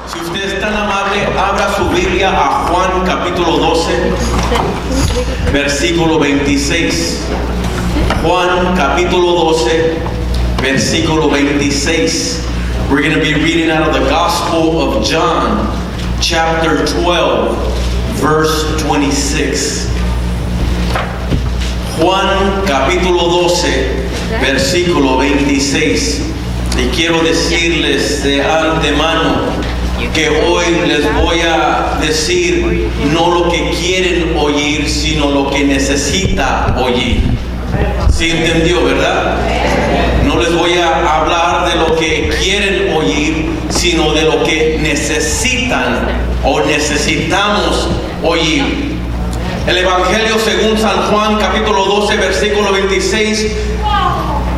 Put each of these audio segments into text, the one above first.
Si usted es tan amable, abra su Biblia a Juan capítulo 12, versículo 26. Juan capítulo 12, versículo 26. We're going to be reading out of the Gospel of John, chapter 12, verse 26. Juan capítulo 12, versículo 26. Y quiero decirles de antemano que hoy les voy a decir no lo que quieren oír, sino lo que necesita oír. ¿Sí entendió, verdad? No les voy a hablar de lo que quieren oír, sino de lo que necesitan o necesitamos oír. El Evangelio según San Juan, capítulo 12, versículo 26,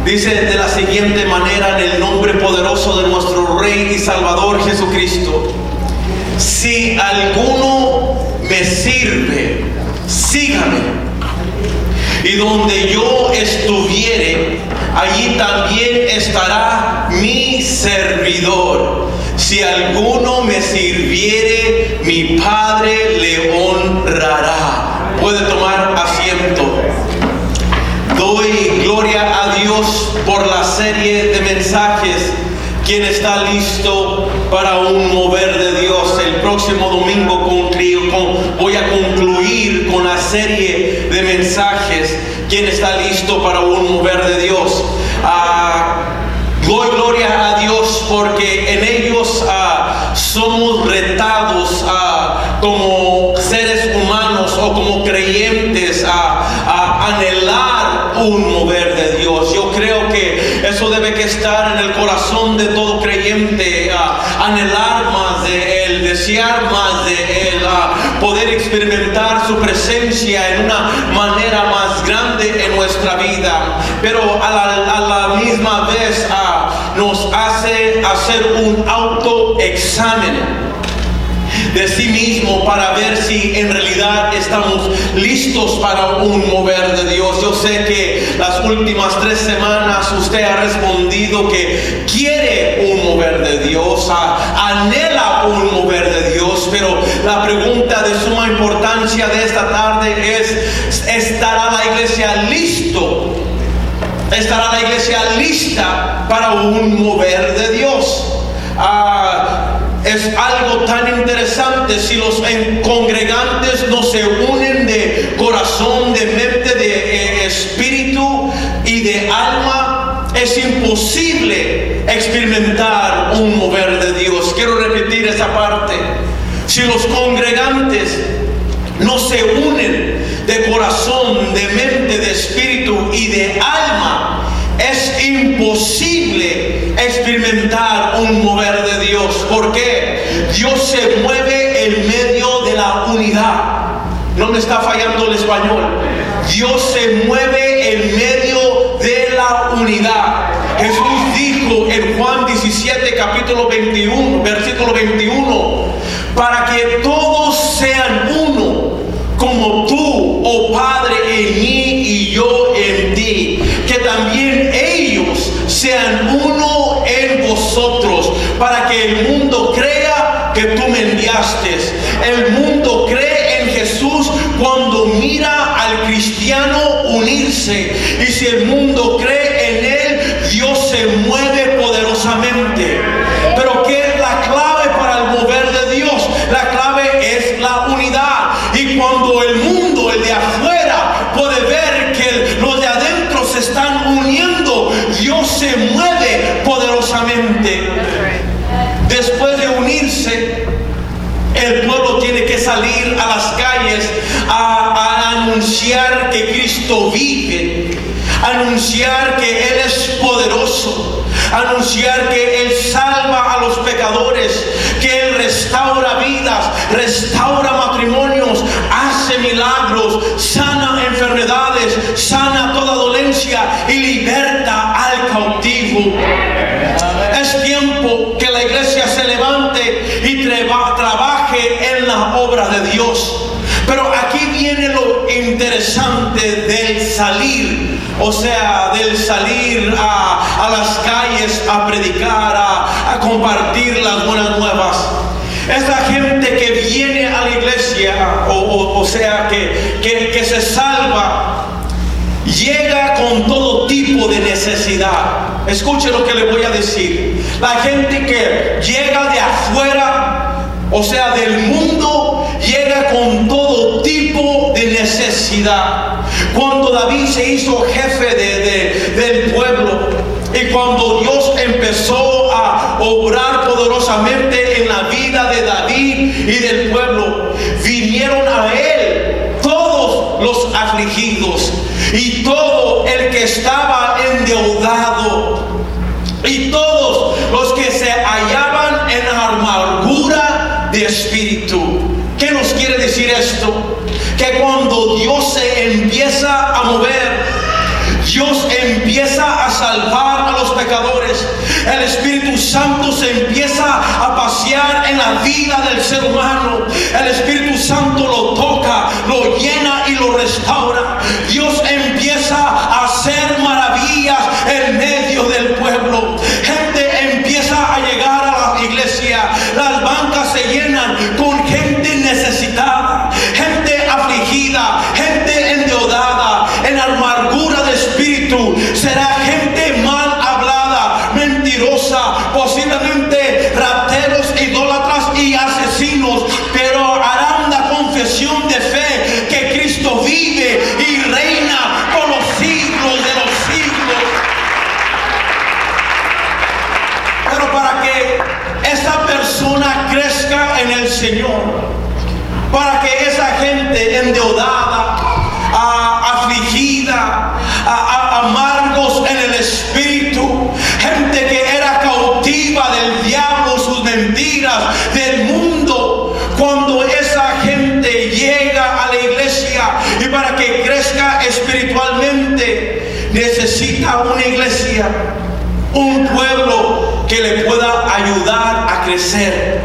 dice de la siguiente manera, en el nombre poderoso de nuestro Rey y Salvador Jesucristo: si alguno me sirve, sígame. Y donde yo estuviere, allí también estará mi servidor. Si alguno me sirviere, mi Padre le honrará. Puede tomar asiento. Doy gloria a Dios por la serie de mensajes. ¿Quién está listo para un mover de Dios? El próximo domingo voy a concluir con la serie de mensajes. ¿Quién está listo para un mover de Dios? Doy gloria a Dios porque en ellos somos retados como seres humanos o como creyentes a anhelar un mover de Dios. Yo creo que eso debe que estar en el corazón de todo creyente, anhelar más de Él, desear más de Él, poder experimentar su presencia en una manera más grande en nuestra vida. Pero a la misma vez nos hace hacer un autoexamen de sí mismo para ver si en realidad estamos listos para un mover de Dios. Yo sé que las últimas 3 semanas usted ha respondido que quiere un mover de Dios, anhela un mover de Dios, pero la pregunta de suma importancia de esta tarde es: ¿estará la iglesia listo? ¿Estará la iglesia lista para un mover de Dios? Es algo tan interesante si los congregantes no se unen de corazón, de mente, de espíritu y de alma. Es imposible experimentar un mover de Dios. Quiero repetir esa parte. Si los congregantes no se unen de corazón, de mente, de espíritu y de alma, es imposible experimentar un mover de Dios. ¿Por qué? Dios se mueve en medio de la unidad. No me está fallando el español. Dios se mueve en medio de la unidad. Jesús dijo en Juan 17, capítulo 21, versículo 21, para que todos sean uno, como tú, oh Padre, en mí y yo en ti, que también ellos sean uno en vosotros, para que el mundo crea que tú me enviaste. El mundo cree en Jesús cuando mira al cristiano unirse, y si el mundo cree en Él, Dios se mueve poderosamente. Pero ¿qué es la clave para el mover de Dios? La clave es la unidad. Y cuando el mundo, el de afuera, puede ver que los de adentro se están uniendo, Dios se mueve poderosamente. Después de unirse, el pueblo tiene que salir a las calles a anunciar que Cristo vive, anunciar que Él es poderoso, anunciar que Él salva a los pecadores, que Él restaura vidas, restaura matrimonios, hace milagros, sana enfermedades, sana toda dolencia y liberta al cautivo. Es tiempo que la iglesia se levante y trabaje en la obra de Dios. Pero aquí viene lo interesante del salir, o sea, del salir a las calles a predicar, a compartir las buenas nuevas. Esa gente que viene a la iglesia, o sea, que se salva, llega con todo tipo de necesidad. Escuche lo que le voy a decir. La gente que llega de afuera, o sea, del mundo, llega con todo tipo de necesidad. Cuando David se hizo jefe del pueblo, y cuando Dios empezó a obrar poderosamente en la vida de David y del pueblo, vinieron a él todos los afligidos y todo el que estaba endeudado y todos los que se hallaban en amargura de espíritu. ¿Qué nos quiere decir esto? Que cuando Dios se empieza a mover, Dios empieza a salvar a los pecadores, el Espíritu Santo se empieza a pasear en la vida del ser humano, el Espíritu Santo lo toca, lo llena y lo restaura. Dios empieza a hacer maravillas en medio del pueblo. Gente empieza a llegar a la iglesia, las bancas se llenan con gente necesitada, gente afligida, gente endeudada, en amargura de espíritu. Será gente mal hablada, mentirosa, posiblemente rateros, idólatras y asesinos, pero harán la confesión de fe que Cristo vive y reina por los siglos de los siglos. Pero para que esa persona crezca en el Señor, para que esa gente endeudada, afligida, amargos en el espíritu, gente que era cautiva del diablo, sus mentiras, del mundo, cuando esa gente llega a la iglesia, y para que crezca espiritualmente, necesita una iglesia, un pueblo que le pueda ayudar a crecer,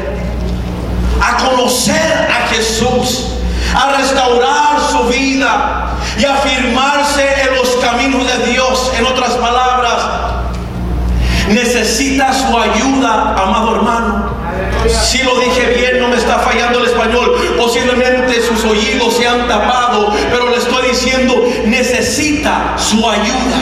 a conocer a Jesús, a restaurar su vida y afirmarse en los caminos de Dios. En otras palabras, necesita su ayuda, amado hermano. Si lo dije bien, no me está fallando el español, posiblemente sus oídos se han tapado, pero le estoy diciendo, necesita su ayuda.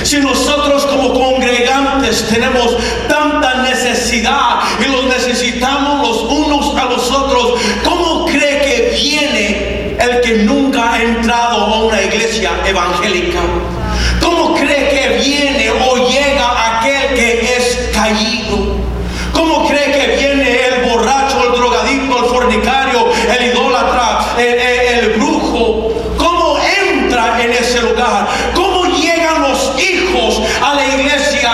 Si nosotros como congregantes tenemos tanta necesidad y los necesitamos los unos a los otros, ¿cómo cree que viene el que nunca ha entrado a una iglesia evangélica? ¿Cómo cree que viene o llega aquel que es caído? ¿Cómo cree que viene el borracho, el drogadicto, el fornicario, el idólatra, el brujo? ¿Cómo entra en ese lugar? ¿Cómo llegan los hijos a la iglesia?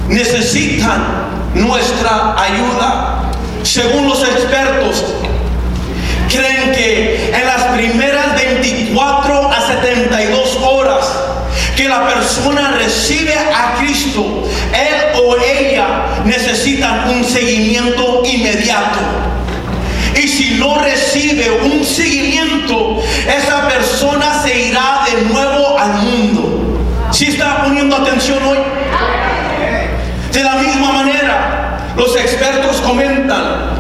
Necesitan nuestra ayuda. Según los expertos, creen que en las primeras 24 a 72 horas que la persona recibe a Cristo, él o ella necesitan un seguimiento inmediato. Y si no recibe un seguimiento, esa persona se irá de nuevo al mundo. ¿Sí está poniendo atención hoy? De la misma manera, los expertos comentan,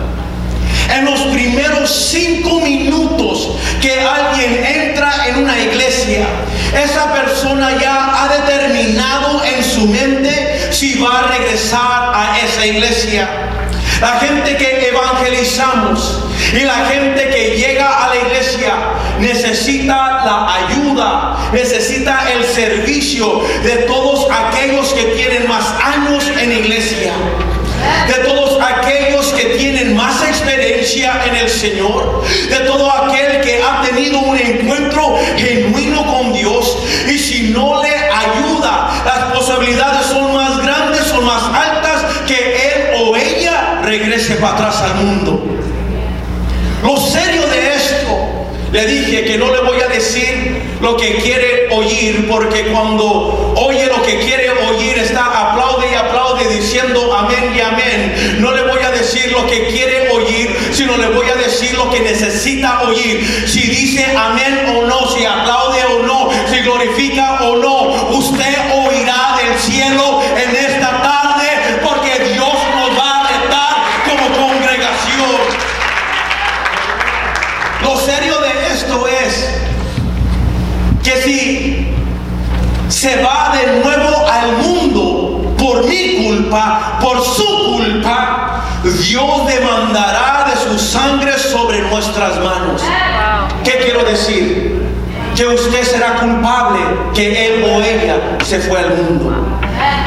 en los primeros 5 minutos que alguien entra en una iglesia, esa persona ya ha determinado en su mente si va a regresar a esa iglesia. La gente que evangelizamos y la gente que llega a la iglesia necesita la ayuda, necesita el servicio de todos aquellos que tienen más años en iglesia, de todos aquellos que tienen más experiencia en el Señor, de todo aquel que ha tenido un encuentro genuino con Dios. Y si no le ayuda, las posibilidades son más grandes, son más altas, que él o ella regrese para atrás al mundo. Lo serio de esto, le dije que no le voy a decir lo que quiere oír, porque cuando oye lo que quiere oír está aplaude y aplaude diciendo amén y amén. No le voy a decir lo que quiere oír, sino le voy a decir lo que necesita oír. Si dice amén o no, si aplaude o no, si glorifica o no, usted oirá del cielo en esta tarde, porque Dios nos va a retar como culpa, por su culpa, Dios demandará de su sangre sobre nuestras manos. ¿Qué quiero decir? Que usted será culpable que él o ella se fue al mundo.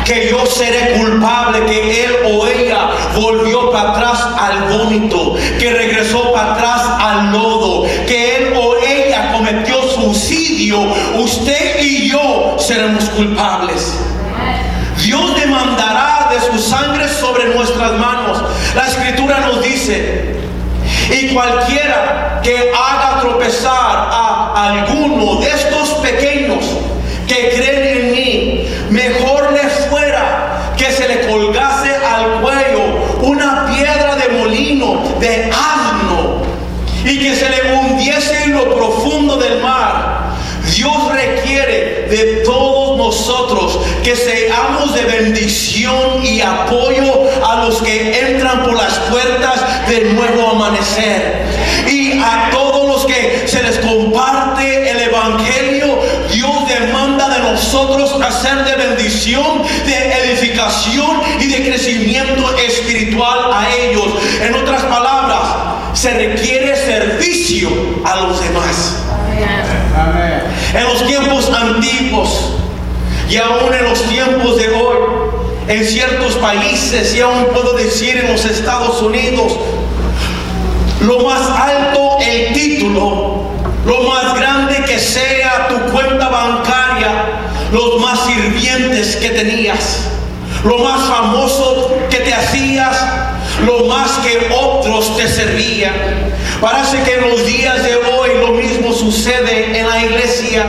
Que yo seré culpable que él o ella volvió para atrás al vómito, que regresó para atrás al lodo, que él o ella cometió suicidio. Usted y yo seremos culpables. Dios demandará de su sangre sobre nuestras manos. La escritura nos dice: y cualquiera que haga tropezar a alguno de estos pequeños que creen en mí, mejor le fuera que se le colgase al cuello una piedra de molino de asno y que se le hundiese en lo profundo del mar. Dios requiere de todos nosotros que seamos de bendición y apoyo a los que entran por las puertas del nuevo amanecer. Y a todos los que se les comparte el evangelio, Dios demanda de nosotros hacer de bendición, de edificación y de crecimiento espiritual a ellos. En otras palabras, se requiere servicio a los demás. Amén. En los tiempos antiguos y aún en los tiempos de hoy, en ciertos países, y aún puedo decir en los Estados Unidos, lo más alto el título, lo más grande que sea tu cuenta bancaria, los más sirvientes que tenías, lo más famoso que te hacías, lo más que otros te servían. Parece que en los días de hoy lo mismo sucede en la iglesia.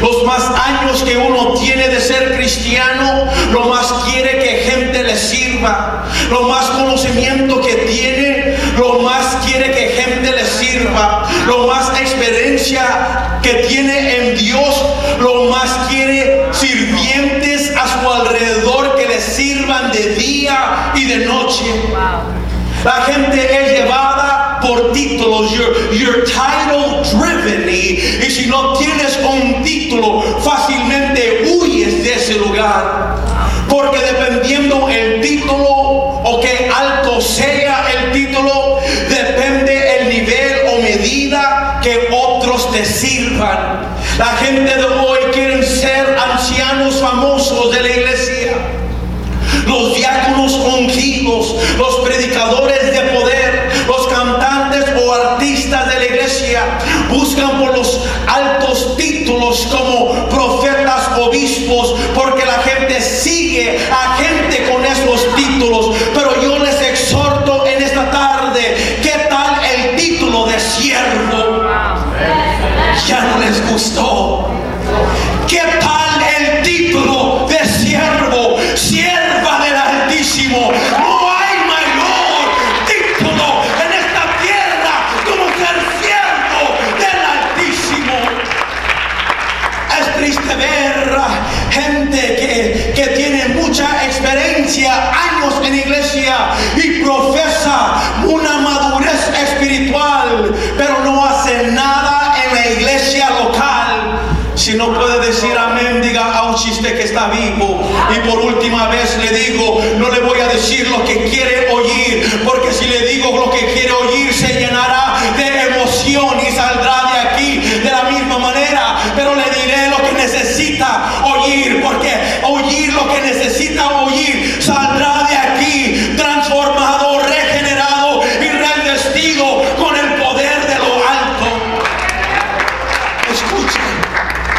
Los más años que uno tiene de ser cristiano, lo más quiere que gente le sirva. Lo más conocimiento que tiene, lo más quiere que gente le sirva. Lo más experiencia que tiene en Dios, lo más quiere sirvientes a su alrededor que le sirvan de día y de noche. La gente es llevada por títulos. You're title driven. Y si no tienes un título, fácilmente huyes de ese lugar. Porque dependiendo el título o qué alto sea el título, depende el nivel o medida que otros te sirvan. La gente de hoy quieren ser ancianos famosos de la iglesia, los diáconos ungidos, los predicadores de poder, los cantantes o artistas de la iglesia. Buscan por los altos títulos como profetas, obispos, porque la gente sigue a gente con esos títulos. Pero yo les exhorto en esta tarde, ¿qué tal el título de siervo? Ya no les gustó. ¿Qué tal el título de siervo? Sierva del Altísimo. No hay mayor título en esta tierra como ser siervo del Altísimo. Es triste ver gente que tiene mucha experiencia, años en iglesia, y profesa una madurez espiritual, pero no hace nada en la iglesia local. Si no puede decir amén, diga ouch, usted que está vivo. Y por última vez le digo, no le voy a decir lo que quiere oír, porque si le digo lo que quiere oír, se llenará de emoción y saldrá de aquí de la misma manera. Pero le diré lo que necesita oír, porque oír lo que necesita oír, saldrá de aquí transformado, regenerado y revestido con el poder de lo alto. Escuchen,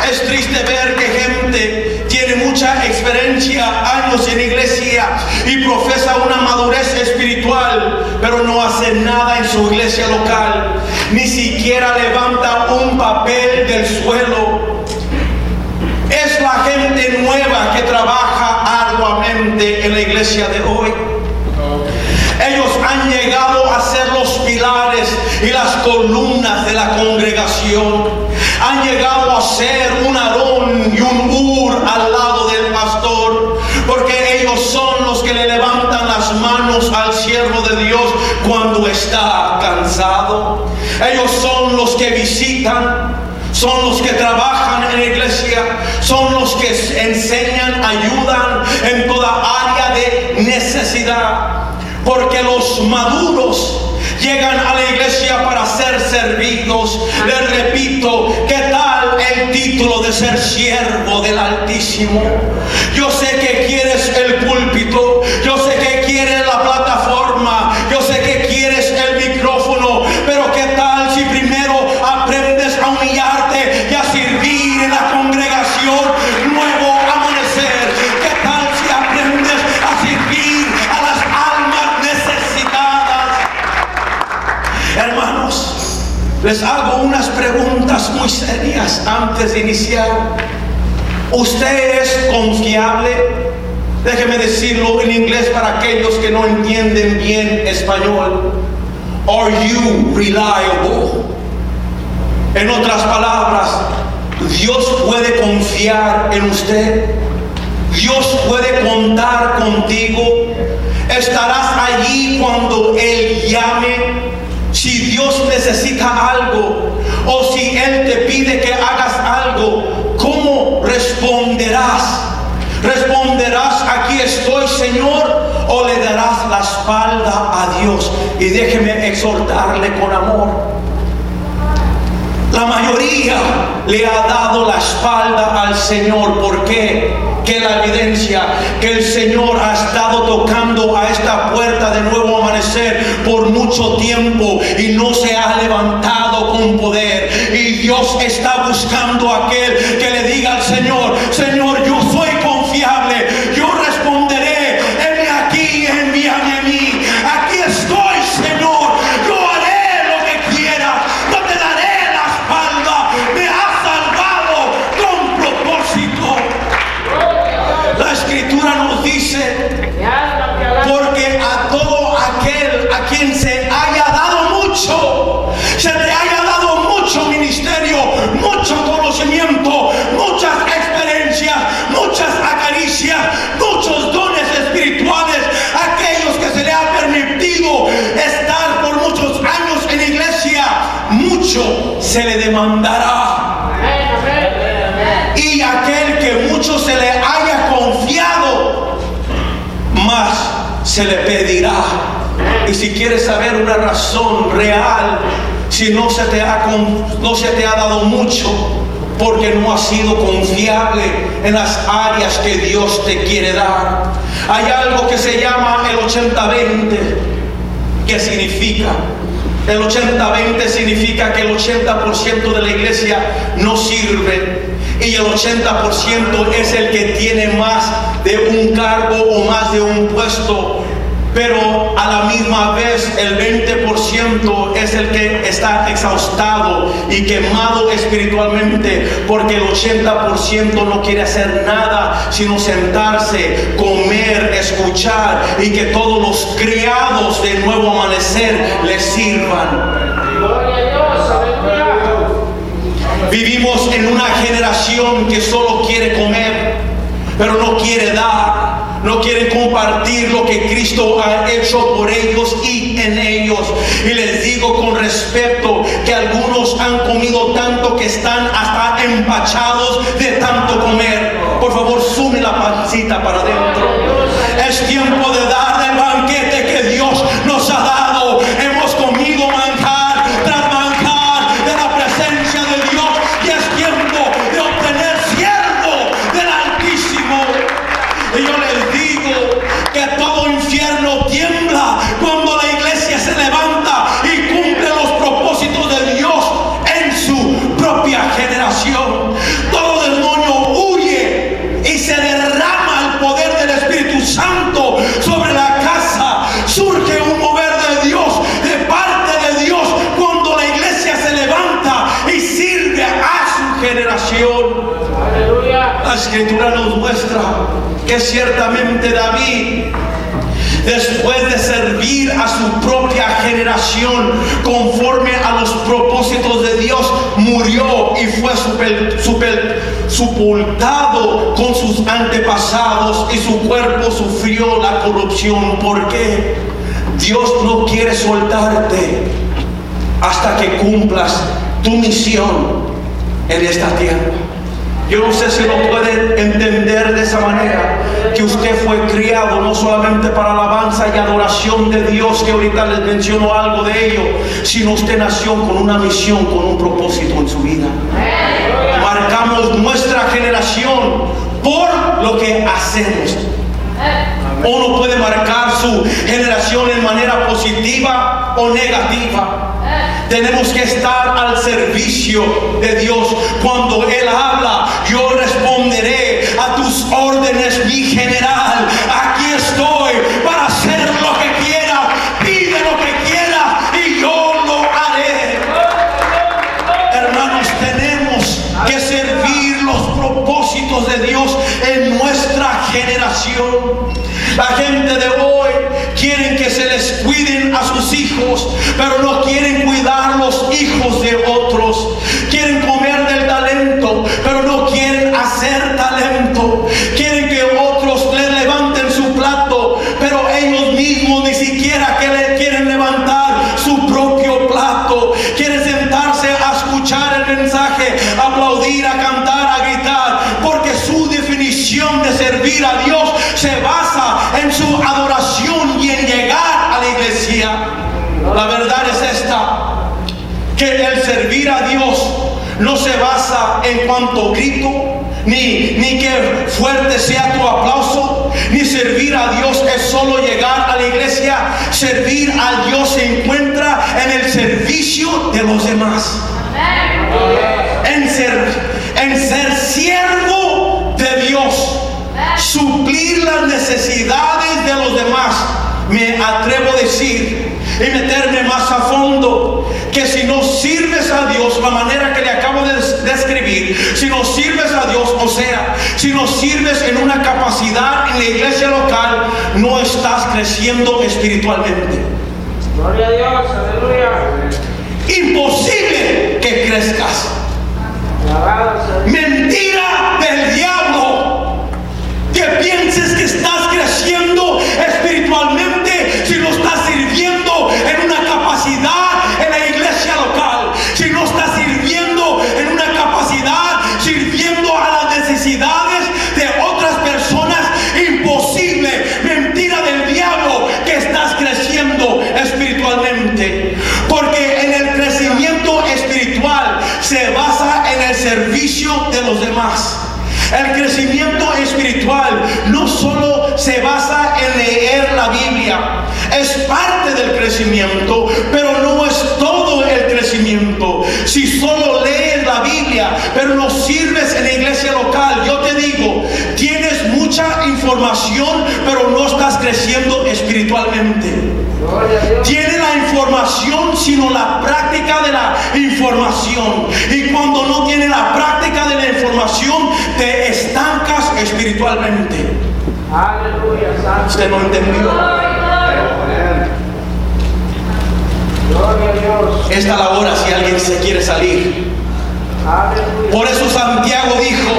es triste ver que gente tiene mucha experiencia, años en iglesia, y profesa una madurez espiritual, pero no hace nada en su iglesia local. Ni siquiera levanta un papel del suelo. Es la gente nueva que trabaja arduamente en la iglesia de hoy. Ellos han llegado a ser los pilares y las columnas de la congregación. Han llegado a ser un Aarón y un Hur al lado del pastor, porque ellos son los que le levantan las manos al siervo de Dios cuando está cansado. Ellos son los que visitan, son los que trabajan en la iglesia, son los que enseñan, ayudan en toda área de porque los maduros llegan a la iglesia para ser servidos. Les repito, ¿qué tal el título de ser siervo del Altísimo? Yo sé que quieres el púlpito, yo sé que quieres la plataforma, yo sé que quieres el micrófono, pero ¿qué tal si primero aprendes a humillarte y a servir en la congregación Nuevo Amanecer? ¿Qué tal si aprendes a servir a las almas necesitadas? Hermanos, les hago unas preguntas muy serias antes de iniciar. ¿Usted es confiable? Déjeme decirlo en inglés para aquellos que no entienden bien español. Are you reliable? En otras palabras, Dios puede confiar en usted. Dios puede contar contigo. Estarás allí cuando Él llame. Si Dios necesita algo o si Él te pide que hagas algo, ¿cómo responderás? ¿Responderás, aquí estoy, Señor? ¿O le darás la espalda a Dios? Y déjeme exhortarle con amor. La mayoría le ha dado la espalda al Señor. ¿Por qué? Que la evidencia que el Señor ha estado tocando a esta puerta de Nuevo Amanecer por mucho tiempo y no se ha levantado con poder. Y Dios está buscando a aquel que le diga al Señor: Señor, yo soy confiable, yo responderé, heme aquí, envíame a mí. Aquí estoy, Señor, yo haré lo que quieras, no te daré la espalda, me has salvado con propósito. La Escritura nos dice: porque a todo aquel a quien se haya dado mucho, se te haya dado mucho ministerio, mucho conocimiento, muchas experiencias, muchas acaricias, muchos dones espirituales, aquellos que se le ha permitido estar por muchos años en la iglesia, mucho se le demandará. Y aquel que mucho se le haya confiado, más se le pedirá. Y si quieres saber una razón real, si no se te ha dado mucho, porque no has sido confiable en las áreas que Dios te quiere dar. Hay algo que se llama el 80-20. ¿Qué significa? El 80-20 significa que el 80% de la iglesia no sirve y el 80% es el que tiene más de un cargo o más de un puesto. Pero a la misma vez el 20% es el que está exhaustado y quemado espiritualmente, porque el 80% no quiere hacer nada sino sentarse, comer, escuchar y que todos los criados de Nuevo Amanecer les sirvan. Vivimos en una generación que solo quiere comer, pero no quiere dar. No quieren compartir lo que Cristo ha hecho por ellos y en ellos. Y les digo con respeto que algunos han comido tanto que están hasta empachados de tanto comer. Por favor, sume la pancita para adentro. Es tiempo de dar del banquete que Dios nos ha dado. Hemos comido manjar tras manjar de la presencia de Dios y es tiempo de obtener siervo del Altísimo. Y yo les digo que todo infierno tiembla cuando la iglesia se levanta y cumple los propósitos de Dios en su propia generación. Todo demonio huye y se derrama el poder del Espíritu Santo sobre la casa. Surge un mover de Dios, de parte de Dios, cuando la iglesia se levanta y sirve a su generación. La Escritura nos muestra que ciertamente David, después de servir a su propia generación conforme a los propósitos de Dios, murió y fue sepultado con sus antepasados y su cuerpo sufrió la corrupción. ¿Por qué? Dios no quiere soltarte hasta que cumplas tu misión en esta tierra. Yo no sé si lo puede entender de esa manera, que usted fue criado no solamente para alabanza y adoración de Dios, que ahorita les menciono algo de ello, sino usted nació con una misión, con un propósito en su vida. Marcamos nuestra generación por lo que hacemos. Uno puede marcar su generación en manera positiva o negativa. Tenemos que estar al servicio de Dios. Cuando Él habla, yo responderé a tus órdenes, mi general. Aquí estoy para hacer lo que quieras. Pide lo que quieras y yo lo haré. Hermanos, tenemos que servir los propósitos de Dios en nuestra generación. La gente de hoy quieren que se les cuiden a sus hijos, pero no quieren cuidar los hijos de otros. Quieren comer del talento, pero no quieren hacer talento. Quieren que otros le levanten su plato, pero ellos mismos ni siquiera quieren levantar su propio plato. Quieren sentarse a escuchar el mensaje, a aplaudir, a cantar, a gritar, porque su definición de servir a Dios se basa en su adoración y en llegar a la iglesia. La verdad es esta, que el servir a Dios no se basa en cuánto grito, ni que fuerte sea tu aplauso, ni servir a Dios es solo llegar a la iglesia. Servir a Dios se encuentra en el servicio de los demás, en ser siervo de Dios, suplir las necesidades de los demás. Me atrevo a decir y meterme más a fondo que si no sirves a Dios la manera que le acabo de describir, si no sirves a Dios, o sea, si no sirves en una capacidad en la iglesia local, no estás creciendo espiritualmente. Gloria a Dios, aleluya. Imposible que crezcas. Mentira del diablo que pienses que estás creciendo espiritualmente si no estás sirviendo en una capacidad en la iglesia local, si no estás sirviendo en una capacidad, sirviendo a las necesidades de otras personas. Imposible. Mentira del diablo que estás creciendo espiritualmente, porque en el crecimiento espiritual se basa en el servicio de los demás. El crecimiento espiritual no solo se basa en leer la Biblia, es parte del crecimiento, pero no es todo el crecimiento. Si solo lees la Biblia, pero no sirves en la iglesia local, yo te digo, tienes mucha información, pero no estás creciendo espiritualmente. Tiene la información, sino la práctica de la información. Y cuando no tiene la práctica de la información, te estancas espiritualmente. Aleluya, santo. ¿Usted no entendió? Gloria a Dios. Esta es la hora si alguien se quiere salir. Aleluya. Por eso Santiago dijo: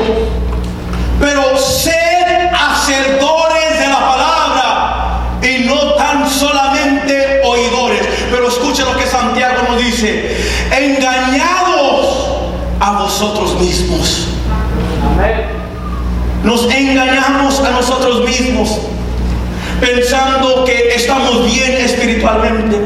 pero sed hacedores de la palabra y no tan solamente oidores. Pero escuchen lo que Santiago nos dice: engañados a vosotros mismos. Amén. Nos engañamos a nosotros mismos pensando que estamos bien espiritualmente,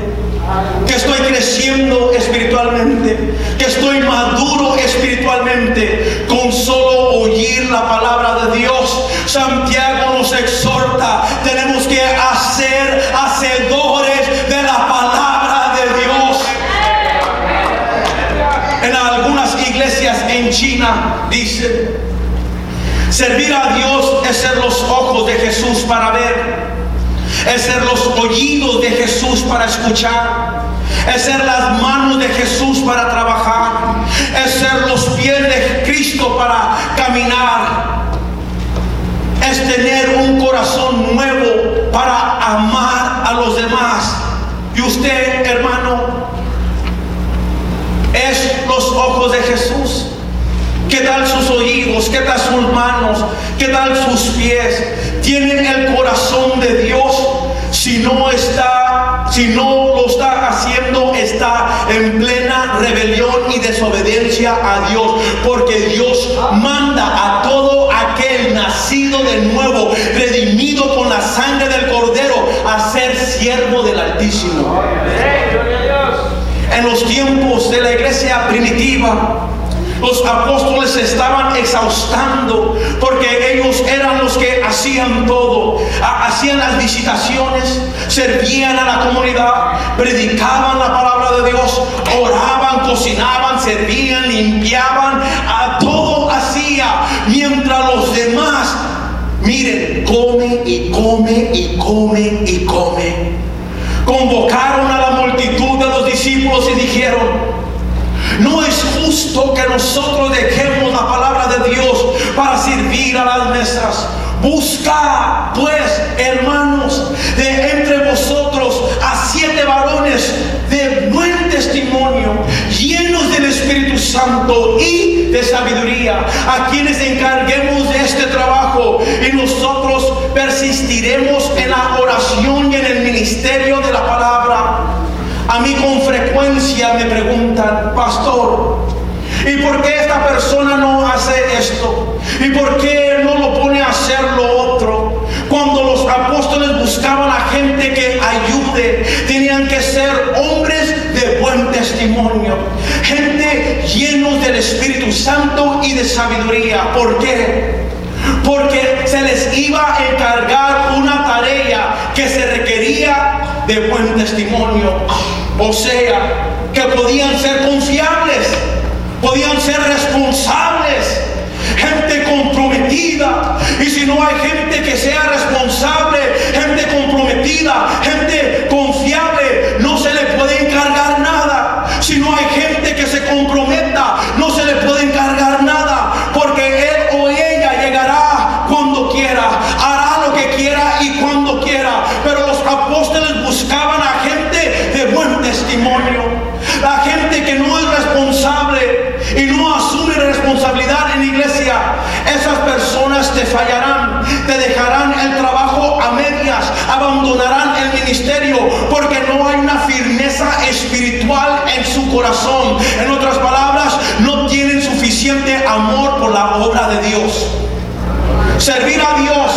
que estoy creciendo espiritualmente, que estoy maduro espiritualmente con solo oír la palabra de Dios. Santiago nos exhorta, tenemos que hacer hacedores de la palabra de Dios. En algunas iglesias en China dicen: servir a Dios es ser los ojos de Jesús para ver, es ser los oídos de Jesús para escuchar, es ser las manos de Jesús para trabajar, es ser los pies de Cristo para caminar, es tener un corazón nuevo para amar a los demás. Y usted, hermano, es los ojos de Jesús. ¿Qué tal sus oídos? ¿Qué tal sus manos? ¿Qué tal sus pies? ¿Tienen el corazón de Dios? Si no lo está haciendo, está en plena rebelión y desobediencia obediencia a Dios, porque Dios manda a todo aquel nacido de nuevo, redimido con la sangre del Cordero, a ser siervo del Altísimo. Gloria a Dios. En los tiempos de la iglesia primitiva, los apóstoles estaban exhaustando, porque ellos eran los que hacían todo. Hacían las visitaciones, servían a la comunidad, predicaban la palabra de Dios, oraban, cocinaban, servían, limpiaban, todo hacía, mientras los demás, miren, come y come y come y come. Convocaron a la multitud de los discípulos y dijeron: no es justo que nosotros dejemos la palabra de Dios para servir a las mesas. Buscad pues, hermanos, de entre vosotros a 7 varones de buen testimonio, llenos del Espíritu Santo y de sabiduría, a quienes encarguemos de este trabajo, y nosotros persistiremos en la oración y en el ministerio de la palabra. A mí con frecuencia me preguntan: pastor, ¿y por qué esta persona no hace esto? ¿Y por qué no lo pone a hacer lo otro? Cuando los apóstoles buscaban a gente que ayude, tenían que ser hombres de buen testimonio, gente llenos del Espíritu Santo y de sabiduría. ¿Por qué? Porque se les iba a encargar una tarea que se requería de buen testimonio. O sea, que podían ser confiables, podían ser responsables, gente comprometida. Y si no hay gente que sea responsable, gente comprometida, gente confiable, no se le puede encargar nada. Si no hay gente que se comprometa, no se le puede encargar nada, porque él o ella llegará cuando quiera, hará lo que quiera y cuando quiera. Pero los apóstoles buscaban a gente de buen testimonio, la gente que no es responsable y no asume responsabilidad en la iglesia. Esas personas te fallarán, te dejarán el trabajo a medias, abandonarán el ministerio, porque no hay una firmeza espiritual en su corazón. En otras palabras, no tienen suficiente amor por la obra de Dios. Servir a Dios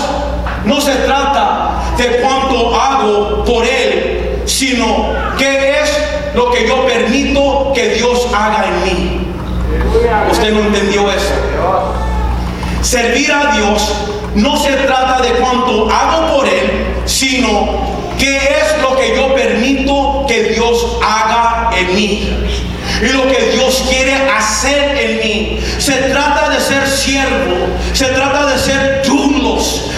no se trata de cuánto hago por Él, sino qué es lo que yo permito que Dios haga en mí. ¿Usted no entendió eso? Servir a Dios no se trata de cuánto hago por Él, sino qué es lo que yo permito que Dios haga en mí y lo que Dios quiere hacer en mí. Se trata de ser siervo, se trata de ser doulos,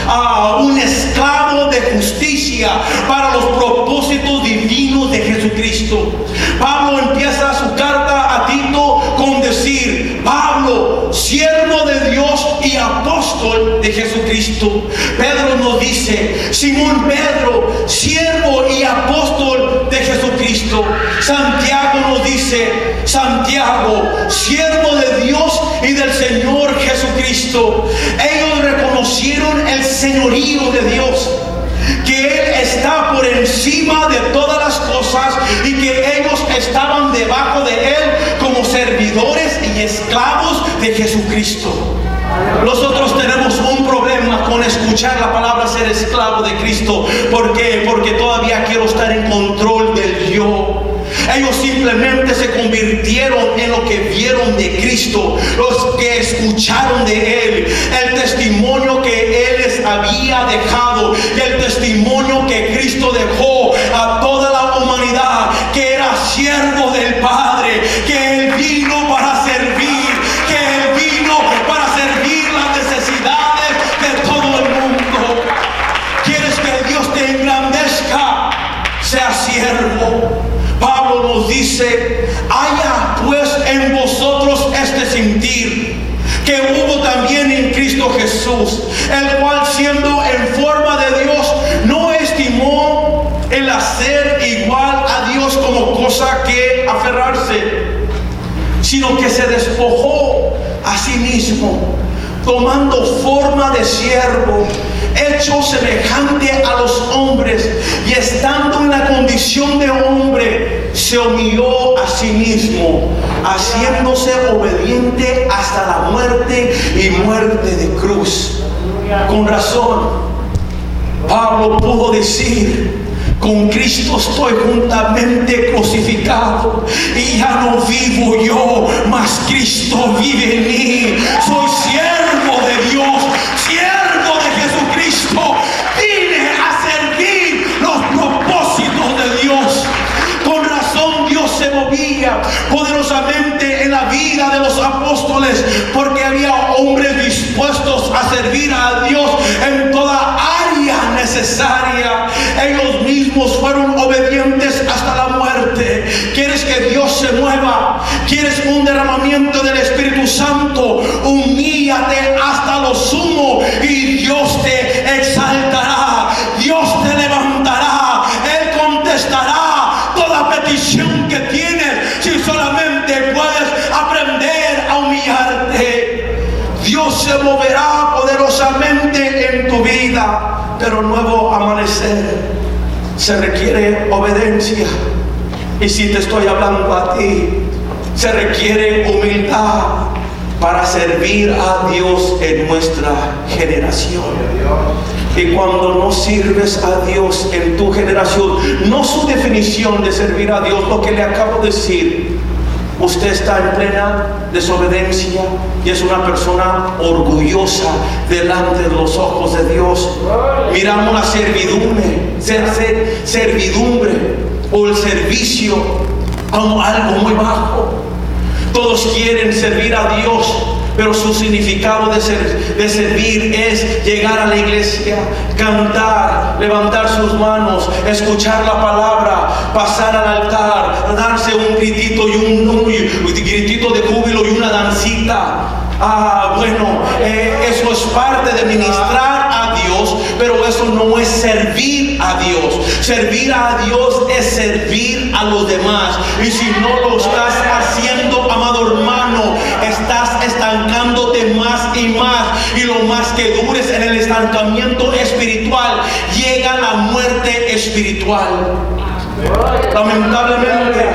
un esclavo de justicia para los propósitos divinos de Jesucristo. Pablo empieza su carta a Tito con decir: Pablo, siervo de Dios y apóstol de Jesucristo. Pedro nos dice: Simón Pedro, siervo y apóstol de Jesucristo. Santiago nos dice: Santiago, siervo de Dios y del Señor Jesucristo. Ellos reconocieron el señorío de Dios, que Él está por encima de todas las cosas y que ellos estaban debajo de Él como servidores y esclavos de Jesucristo. Nosotros tenemos un problema con escuchar la palabra ser esclavo de Cristo. ¿Por qué? Porque todavía quiero estar en control del yo. Ellos simplemente se convirtieron en lo que vieron de Cristo, los que escucharon de Él, el testimonio que Él les había dejado y el testimonio que Cristo dejó a toda la humanidad, que era siervo del Padre, que Él vino para servir, que Él vino para servir las necesidades de todo el mundo. ¿Quieres que Dios te engrandezca? Sea siervo. Pablo nos dice: haya pues en vosotros este sentir que hubo también en Cristo Jesús, el cual siendo en forma de Dios no estimó el hacer igual a Dios como cosa que aferrarse, sino que se despojó a sí mismo, tomando forma de siervo, hecho semejante a los hombres, y estando en la condición de hombre, se humilló a sí mismo, haciéndose obediente hasta la muerte y muerte de cruz. Con razón, Pablo pudo decir: con Cristo estoy juntamente crucificado, y ya no vivo yo, mas Cristo vive en mí. Soy siervo de Dios, siervo de Jesucristo. Vine a servir los propósitos de Dios. Con razón Dios se movía poderosamente en la vida de los apóstoles, porque había hombres dispuestos a servir a Dios en toda área necesaria. Ellos mismos fueron obedientes hasta la muerte. ¿Quieres que Dios se mueva? ¿Quieres un derramamiento del Espíritu Santo? Humíllate hasta lo sumo y Dios te exaltará. Dios te levantará. Él contestará toda petición que tienes, si solamente puedes aprender a humillarte. Dios se moverá poderosamente en tu vida, pero nuevo amanecer se requiere obediencia. Y si te estoy hablando a ti, se requiere humildad para servir a Dios en nuestra generación. Y cuando no sirves a Dios en tu generación, no su definición de servir a Dios, lo que le acabo de decir, usted está en plena desobediencia y es una persona orgullosa delante de los ojos de Dios. Miramos la servidumbre, servidumbre o el servicio como algo muy bajo. Todos quieren servir a Dios, pero su significado de servir es llegar a la iglesia, cantar, levantar sus manos, escuchar la palabra, pasar al altar, darse un gritito y un gritito de júbilo y una dancita. Eso es parte de ministrar a Dios, pero eso no es servir a Dios. Servir a Dios es servir a los demás. Y si no lo estás haciendo, amado hermano, estás estancándote más y más. Y lo más que dures en el estancamiento espiritual, llega la muerte espiritual. Lamentablemente,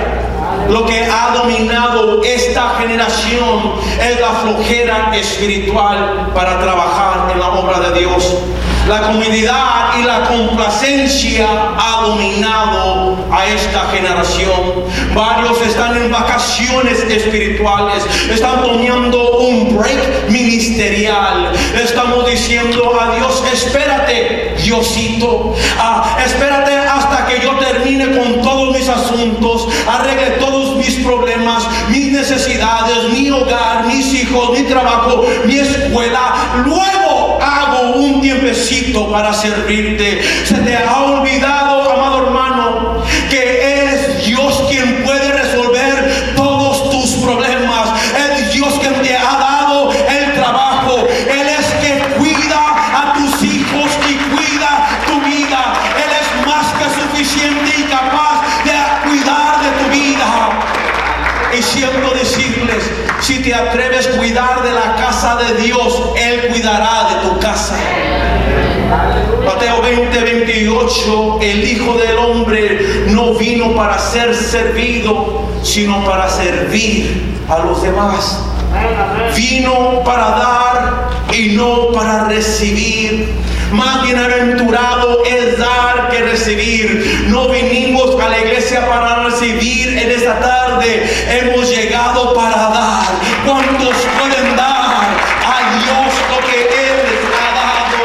lo que ha dominado esta generación es la flojera espiritual para trabajar en la obra de Dios. La comodidad y la complacencia ha dominado a esta generación. Varios están en vacaciones espirituales, están tomando un break ministerial. Estamos diciendo a Dios: espérate, Diosito, espérate hasta que yo termine con todos mis asuntos, arregle todos mis problemas, mis necesidades, mi hogar, mis hijos, mi trabajo, mi escuela. Luego hago un tiempecito para servirte. Se te ha olvidado, amado hermano, que es Dios quien puede resolver todos tus problemas. Es Dios quien te ha dado el trabajo. Él es que cuida a tus hijos y cuida tu vida. Él es más que suficiente y capaz de cuidar de tu vida. Y siento decirles, si te atreves a cuidar de la casa de Dios, Él cuidará de tu casa. Mateo 20:28, el Hijo del Hombre no vino para ser servido, sino para servir a los demás. Vino para dar y no para recibir. Más bienaventurado es dar que recibir. No vinimos a la iglesia para recibir en esta tarde. Hemos llegado para dar. ¿Cuántos pueden dar a Dios lo que Él les ha dado?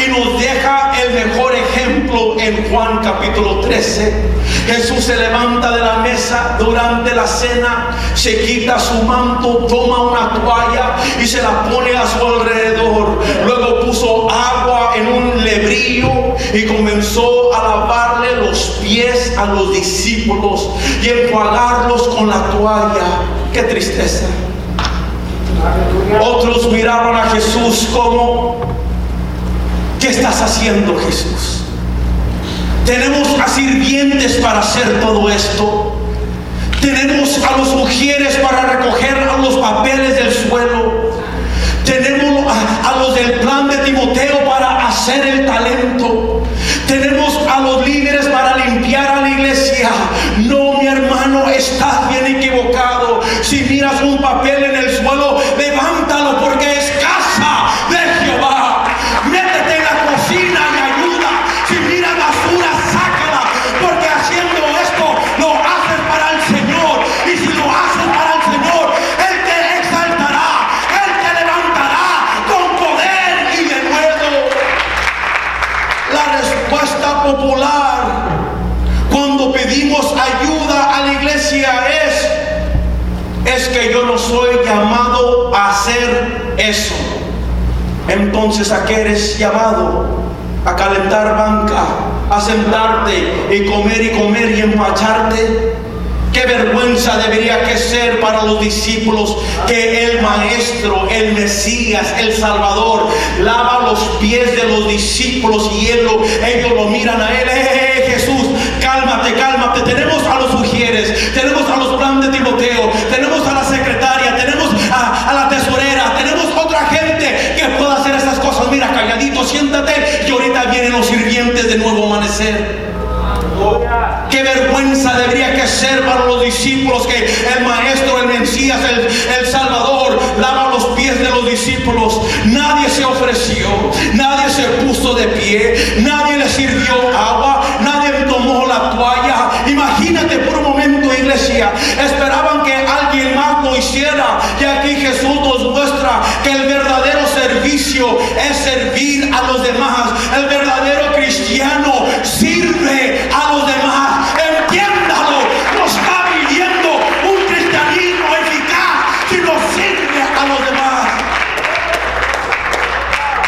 Y nos deja el mejor ejemplo en Juan capítulo 13. Jesús se levanta de la mesa durante la cena, se quita su manto, toma una toalla y se la pone a su alrededor. Luego puso agua en un lebrillo y comenzó a lavarle los pies a los discípulos y enjuagarlos con la toalla. ¡Qué tristeza! Otros miraron a Jesús como: ¿qué estás haciendo, Jesús? Tenemos a sirvientes para hacer todo esto. Tenemos a las mujeres para recoger los papeles del suelo. Tenemos a los del plan de Timoteo para hacer el talento. Tenemos a los líderes para limpiar a la iglesia. entonces a qué eres llamado: a calentar banca, a sentarte y comer y empacharte. Qué vergüenza debería que ser para los discípulos que el Maestro, el Mesías, el Salvador, lava los pies de los discípulos y ellos lo miran a él. Jesús, cálmate, cálmate. Tenemos a los ujieres, tenemos a los plan de Timoteo, tenemos a la secretaria, tenemos a la tesorera, tenemos otra gente que pueda hacer esas cosas. Mira, calladito, siéntate, y ahorita vienen los sirvientes de nuevo amanecer. Qué vergüenza debería que ser para los discípulos que el Maestro, el Mesías, el Salvador lava los pies de los discípulos. Nadie se ofreció, nadie se puso de pie, nadie le sirvió agua, nadie tomó la toalla. Imagínate por un momento, iglesia, esperaban que alguien más lo hiciera, y aquí Jesús nos muestra que el verdadero servicio es servir a los demás. El verdadero cristiano sirve a los demás. Entiéndalo, no está viviendo un cristianismo eficaz, sino sirve a los demás.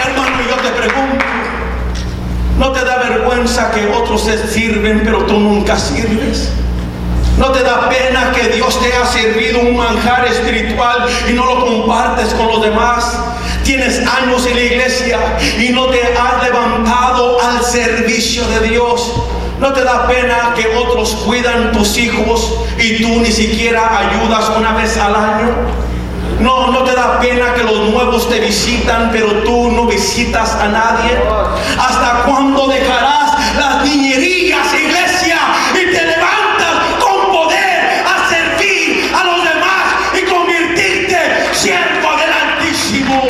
Hermano, yo te pregunto, ¿no te da vergüenza que otros se sirven pero tú nunca sirves? ¿No te da pena que Dios te ha servido un manjar espiritual y no lo compartes con los demás? Tienes años en la iglesia y no te has levantado al servicio de Dios. ¿No te da pena que otros cuidan tus hijos y tú ni siquiera ayudas una vez al año? ¿No te da pena que los nuevos te visitan pero tú no visitas a nadie? ¿Hasta cuándo dejarás las niñerías, iglesia, y te levantas con poder a servir a los demás y convertirte siervo del Altísimo?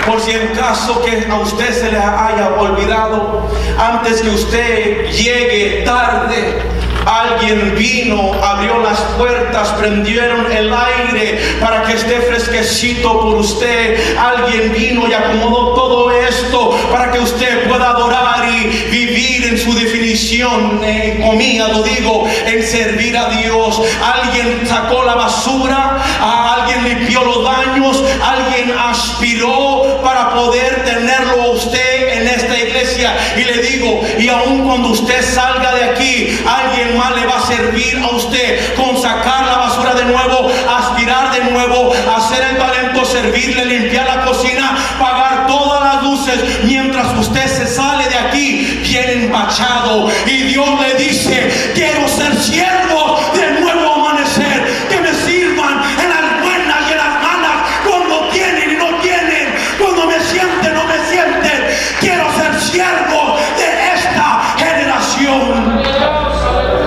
Por si en caso que a usted se le haya olvidado, antes que usted llegue tarde, alguien vino, abrió las puertas, prendieron el aire para que esté fresquecito por usted. Alguien vino y acomodó todo esto para que usted pueda adorar y vivir en su definición, comida, lo digo, en servir a Dios. Alguien sacó la basura, alguien limpió los baños, alguien aspiró para poder tenerlo a usted en esta iglesia. Y le digo, y aun cuando usted salga de aquí, alguien más le va a servir a usted con sacar la basura de nuevo, aspirar de nuevo, hacer el talento, servirle, limpiar la cocina, pagar todas las luces, mientras usted se sale de aquí bien empachado. Y Dios le dice: quiero ser siervo del nuevo amanecer, que me sirvan en las buenas y en las malas, cuando tienen y no tienen, cuando me sienten o no me sienten. Quiero ser siervo de esta generación.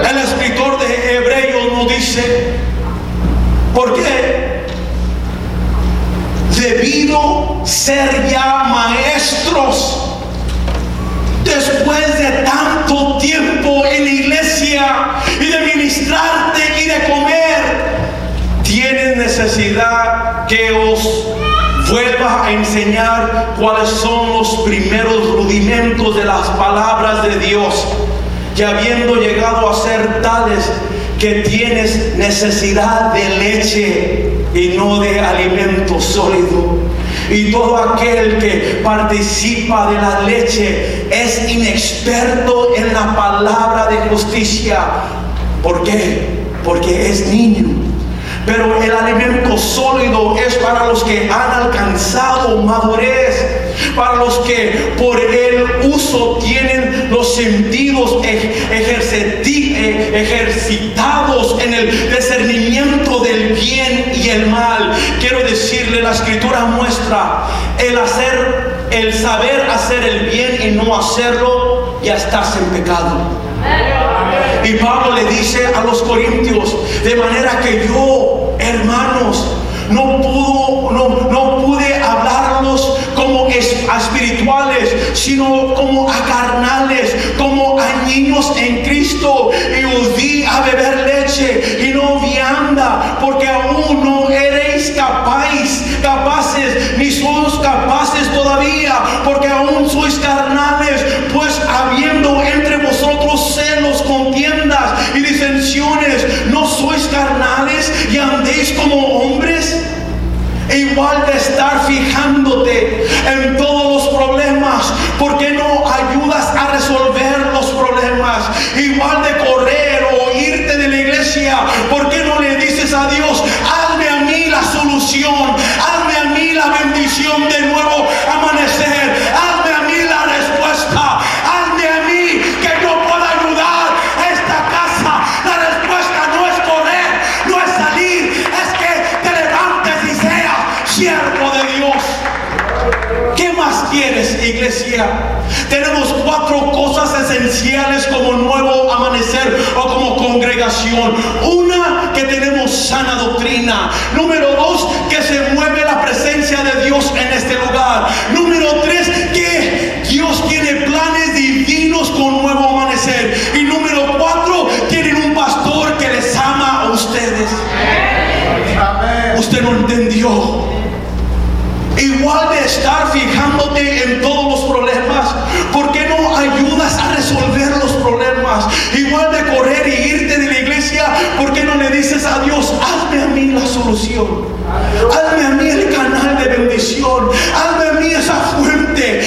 El escritor de Hebreos nos dice: ¿por qué? Debido ser ya maestros, después de tanto tiempo en la iglesia y de ministrarte y de comer, tienen necesidad que os vuelva a enseñar cuáles son los primeros rudimentos de las palabras de Dios, que habiendo llegado a ser tales que tienes necesidad de leche y no de alimento sólido. Y todo aquel que participa de la leche es inexperto en la palabra de justicia. ¿Por qué? Porque es niño. Pero el alimento sólido es para los que han alcanzado madurez, para los que por el uso tienen los sentidos ejercitados en el discernimiento del bien y el mal. Quiero decirle, la escritura muestra el saber hacer el bien y no hacerlo, ya estás en pecado. Y Pablo le dice a los corintios: de manera que yo, hermanos, no pude hablarlos como espirituales, sino como a carnales, como a niños en Cristo. Y os di a beber leche y no vianda, porque aún no eréis capaces, ni sois capaces todavía, porque aún sois carnales. Pues habiendo entre vosotros celos, contiendas y disensiones, ¿no sois carnales y andéis como hombres? E igual de estar fijando ayudarte en todos los problemas? ¿Por qué no ayudas a resolver los problemas? Igual de correr o irte de la iglesia, ¿por qué no le dices a Dios, hazme a mí la solución, hazme a mí la bendición de nuevo amanecer, hazme a mí la respuesta, hazme a mí que yo pueda ayudar a esta casa? La respuesta no es correr, no es salir, es que te levantes y seas siervo de Dios. ¿Qué más quieres, iglesia? Tenemos 4 cosas esenciales como nuevo amanecer o como congregación. Una, que tenemos sana doctrina. Número 2, que se mueve la presencia de Dios en este lugar. Número 3, que Dios tiene planes divinos con nuevo amanecer. Y número 4, tienen un pastor que les ama a ustedes. Usted no entendió. Igual de estar fijándote en todos los problemas, ¿por qué no ayudas a resolver los problemas? Igual de correr y irte de la iglesia, ¿por qué no le dices a Dios, hazme a mí la solución? Hazme a mí el canal de bendición. Hazme a mí esa fuente,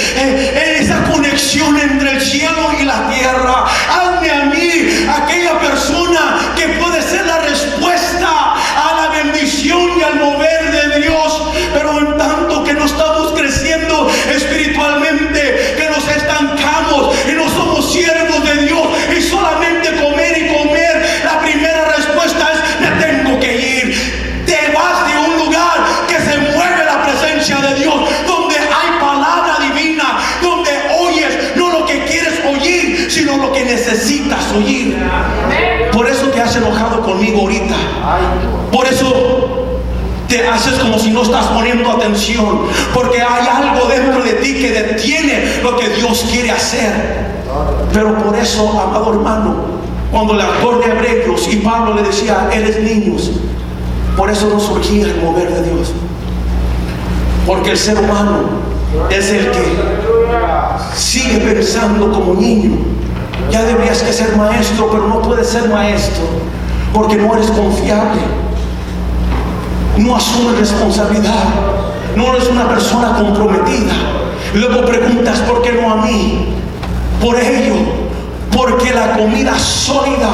esa conexión entre el cielo y la tierra. Hazme a mí aquella persona que puede ser la respuesta a la bendición y al mover de Dios. Pero en tanto que no estamos creciendo espiritualmente, que nos estancamos y no somos siervos de Dios y solamente comer y comer, la primera respuesta es, me tengo que ir. Te vas de un lugar que se mueve la presencia de Dios, donde hay palabra divina, donde oyes no lo que quieres oír, sino lo que necesitas oír. Por eso te has enojado conmigo ahorita. Por eso te haces como si no estás poniendo atención, porque hay algo dentro de ti que detiene lo que Dios quiere hacer. Pero por eso, amado hermano, cuando el autor de Hebreos y Pablo le decía, eres niños, por eso no surgía el mover de Dios, porque el ser humano es el que sigue pensando como niño. Ya deberías que ser maestro, pero no puedes ser maestro porque no eres confiable. No asumes responsabilidad, no eres una persona comprometida. Luego preguntas, ¿por qué no a mí? Por ello, porque la comida sólida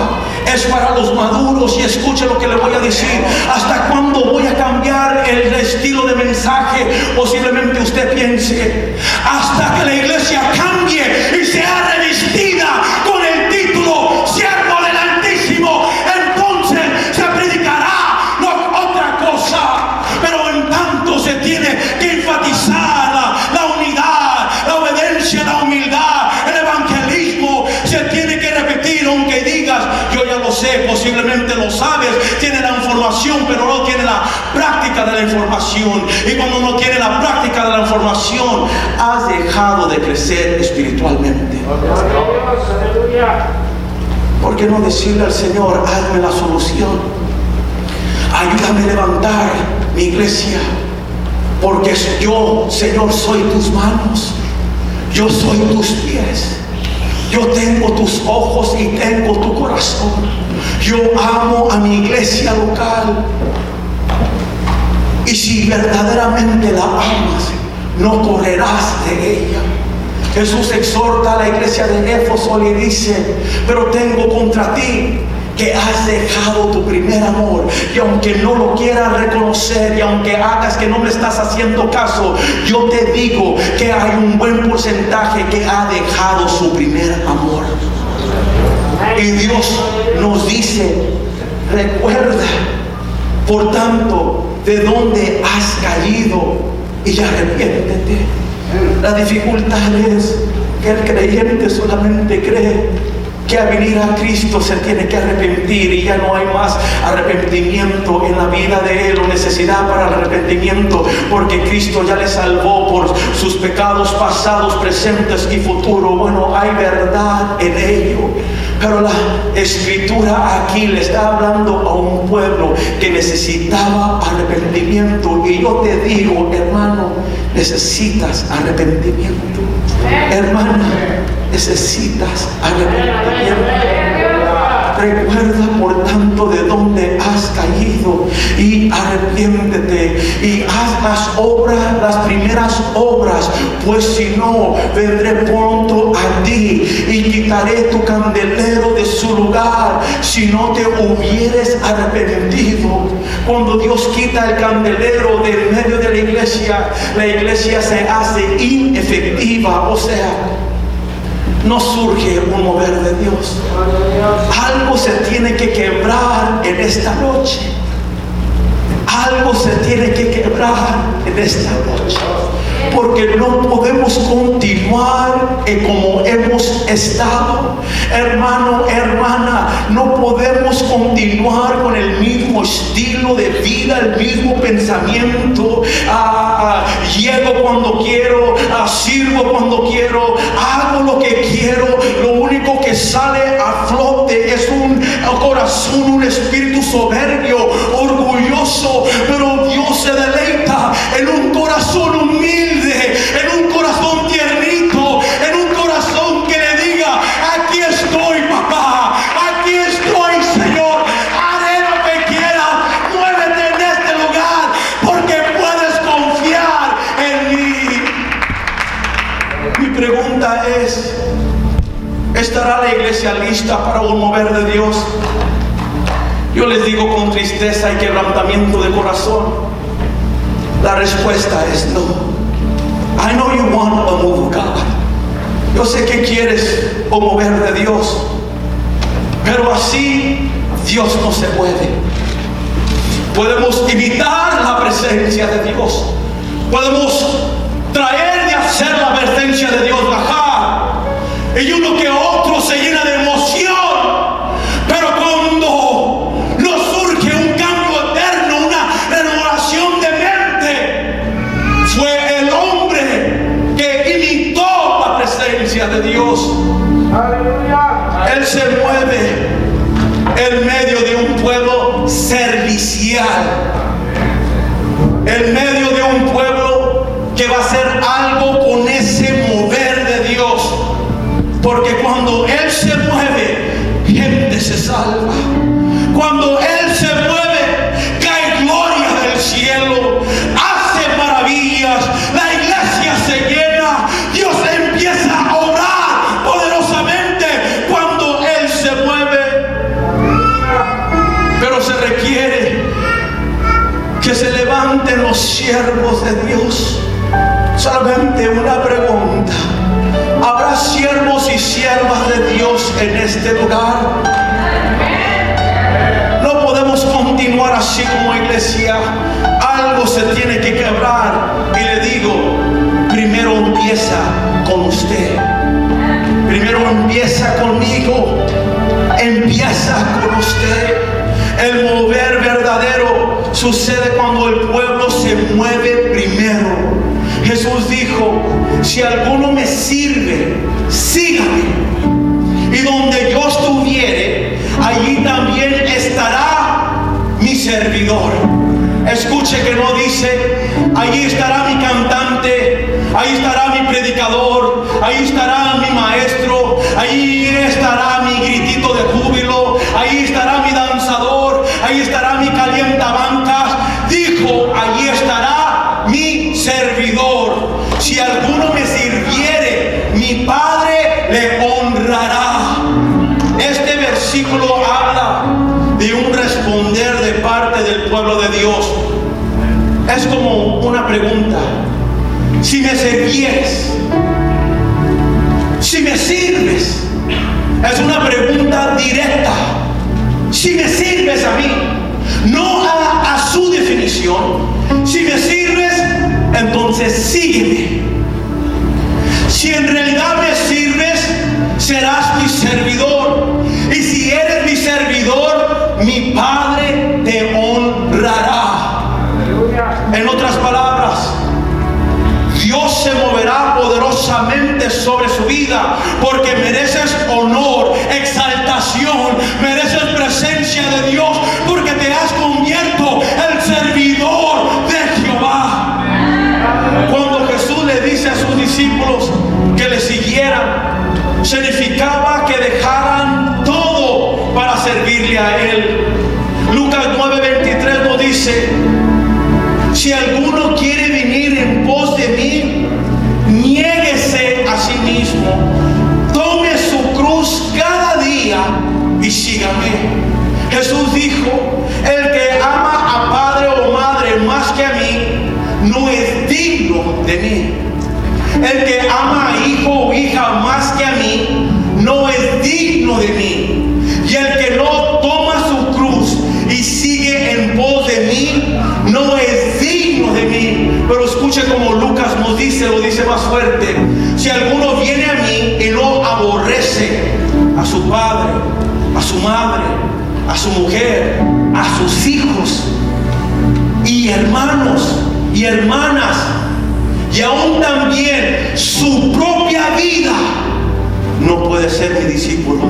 es para los maduros. Y escuche lo que le voy a decir. ¿Hasta cuándo voy a cambiar el estilo de mensaje? Posiblemente usted piense, hasta que la iglesia cambie y sea revestida con el título siervo del Altísimo, entonces se predicará otra cosa. Pero en tanto se tiene que enfatizar la unidad, la obediencia, la humildad, el evangelismo. Se tiene que repetir, aunque digas, yo ya lo sé, posiblemente lo sabes, tiene la información, pero no tiene la práctica de la información. Y cuando no tiene la práctica de la información, has dejado de crecer espiritualmente. ¿Por qué no decirle al Señor, hazme la solución? Ayúdame a levantar mi iglesia, porque yo, Señor, soy tus manos, yo soy tus pies, yo tengo tus ojos y tengo tu corazón. Yo amo a mi iglesia local, y si verdaderamente la amas, no correrás de ella. Jesús exhorta a la iglesia de Éfeso y le dice, pero tengo contra ti que has dejado tu primer amor. Y aunque no lo quieras reconocer, y aunque hagas que no me estás haciendo caso, yo te digo que hay un buen porcentaje que ha dejado su primer amor. Y Dios nos dice, recuerda, por tanto, de dónde has caído y arrepiéntete. La dificultad es que el creyente solamente cree que al venir a Cristo se tiene que arrepentir, y ya no hay más arrepentimiento en la vida de él, o necesidad para el arrepentimiento, porque Cristo ya le salvó por sus pecados pasados, presentes y futuros. Bueno, hay verdad en ello, pero la Escritura aquí le está hablando a un pueblo que necesitaba arrepentimiento. Y yo te digo, hermano, necesitas arrepentimiento. Hermana, necesitas arrepentimiento. Recuerda, por tanto, de dónde has has caído, y arrepiéntete y haz las primeras obras, pues si no, vendré pronto a ti y quitaré tu candelero de su lugar si no te hubieres arrepentido. Cuando Dios quita el candelero del medio de la iglesia se hace inefectiva, o sea, no surge un mover de Dios. Algo se tiene que quebrar en esta noche. Algo se tiene que quebrar en esta noche. Porque no podemos continuar como hemos estado. Hermano, hermana, no podemos continuar con el mismo estilo de vida, el mismo pensamiento. Llego cuando quiero, sirvo cuando quiero, hago lo que quiero. Lo único que sale a flote es un corazón, un espíritu soberbio, orgulloso. Pero Dios se deleita en un corazón humilde, en un corazón tiernito, en un corazón que le diga: aquí estoy, papá, aquí estoy, Señor, haré lo que quieras, muévete en este lugar, porque puedes confiar en mí. Mi pregunta es: ¿estará la iglesia lista para un mover de Dios? Yo les digo con tristeza y quebrantamiento de corazón, la respuesta es no. I know you want a move of God. Yo sé que quieres un mover de Dios, pero así Dios no se mueve. Podemos imitar la presencia de Dios, podemos traer de hacer la presencia de Dios bajar, y uno que otro se llena de emoción. Pero cuando nos surge un cambio eterno, una renovación de mente, fue el hombre que imitó la presencia de Dios. Aleluya. Él se mueve en medio de un pueblo servicial, en medio de un pueblo que va a hacer algo con ese mover de Dios. Porque cuando Él se mueve, gente se salva. Cuando Él se mueve, cae gloria del cielo, hace maravillas, la iglesia se llena, Dios empieza a obrar poderosamente cuando Él se mueve. Pero se requiere que se levanten los siervos de Dios. Solamente una pregunta: ¿habrá siervos y siervas de Dios en este lugar? No podemos continuar así como iglesia. Algo se tiene que quebrar. Y le digo, primero empieza con usted. Primero empieza conmigo. Empieza con usted. El mover verdadero sucede cuando el pueblo se mueve primero. Jesús dijo: si alguno me sirve, sígame. Y donde yo estuviere, allí también estará mi servidor. Escuche que no dice: allí estará mi cantante, ahí estará mi predicador, ahí estará mi maestro, ahí estará mi gritito de júbilo, ahí estará mi danzador, ahí estará mi calientabancas. Dijo: allí estará mi servidor. Si alguno me sirviere, mi Padre le honrará. Este versículo habla de un responder de parte del pueblo de Dios. Es como una pregunta: si me sirvieres, si me sirves. Es una pregunta directa. Si me sirves a mí, no a su definición. Si me sirves, entonces sígueme. Si en realidad me sirves, serás mi servidor. Y si eres mi servidor, mi Padre te honrará. En otras palabras, Dios se moverá poderosamente sobre su vida, porque mereces honor, exaltación, mereces presencia de Dios, porque te has convertido el servidor de Jehová. Cuando Jesús le dice a sus discípulos que le siguieran, significaba que dejaran todo para servirle a Él. Lucas 9 El que ama a hijo o hija más que a mí, no es digno de mí. Y el que no toma su cruz y sigue en pos de mí, no es digno de mí. Pero escuche como Lucas nos dice, lo dice más fuerte: si alguno viene a mí y no aborrece a su padre, a su madre, a su mujer, a sus hijos y hermanos y hermanas, y aún también su propia vida, no puede ser mi discípulo.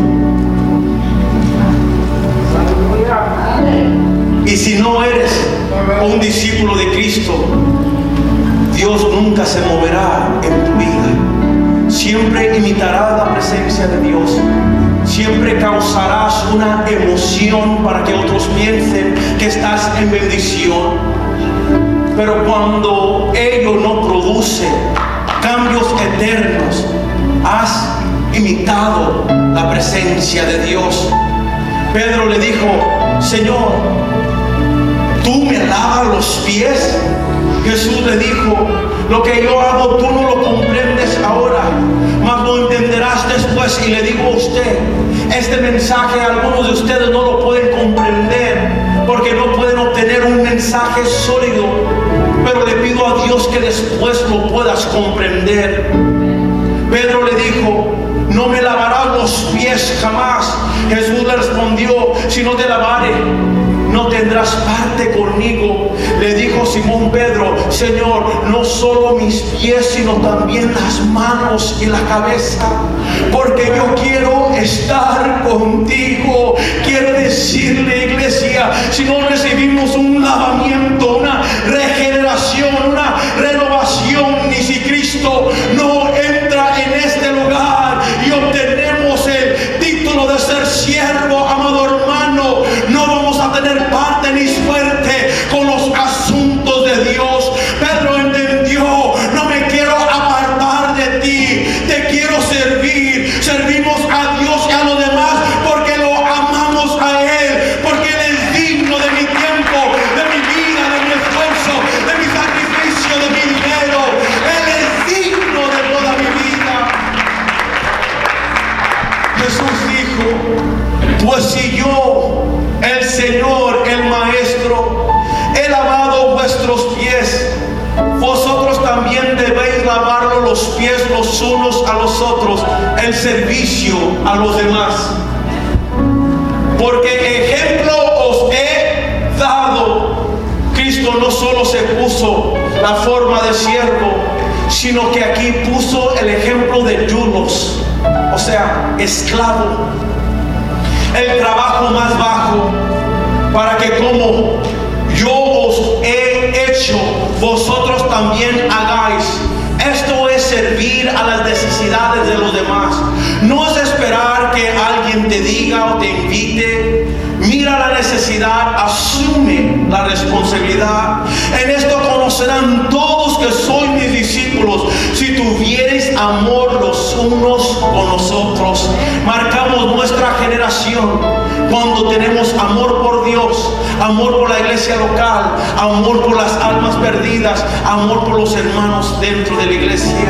Y si no eres un discípulo de Cristo, Dios nunca se moverá en tu vida. Siempre imitarás la presencia de Dios. Siempre causarás una emoción para que otros piensen que estás en bendición. Pero cuando ello no produce cambios eternos, has imitado la presencia de Dios. Pedro le dijo: Señor, ¿tú me lavas los pies? Jesús le dijo: lo que yo hago tú no lo comprendes ahora, mas lo entenderás después. Y le digo a usted, este mensaje algunos de ustedes no lo pueden comprender porque no pueden obtener un mensaje sólido, pero le pido a Dios que después lo puedas comprender. Pedro le dijo: no me lavarás los pies jamás. Jesús le respondió: si no te lavare, no tendrás parte conmigo. Le dijo Simón Pedro: Señor, no solo mis pies, sino también las manos y la cabeza, porque yo quiero estar contigo. Quiero decirle, iglesia, si no recibimos un lavamiento, una regeneración, una renovación, y si Cristo no entra en este lugar y obtenemos el título de ser siervo, amado hermano, no vamos a tener parte ni suerte con los asuntos de Dios. Pedro entendió: no me quiero apartar de ti, te quiero servir. Servimos a Dios y a los demás porque lo amamos a Él, porque Él es digno de mi tiempo, de mi vida, de mi esfuerzo, de mi sacrificio, de mi dinero. Él es digno de toda mi vida. Jesús dijo: pues si yo, el Señor, el Maestro, he lavado vuestros pies, vosotros también debéis lavarlo los pies los unos a los otros, el servicio a los demás. Porque ejemplo os he dado. Cristo no solo se puso la forma de siervo, sino que aquí puso el ejemplo de doulos, o sea, esclavo. El trabajo más bajo, para que como yo os he hecho, vosotros también hagáis. Esto es servir a las necesidades de los demás. No es esperar que alguien te diga o te invite. Mira la necesidad, asume la responsabilidad. En esto conocerán todos que sois mis discípulos, si tuviereis amor los unos con nosotros. Marcamos nuestra generación cuando tenemos amor por Dios, amor por la iglesia local, amor por las almas perdidas, amor por los hermanos dentro de la iglesia.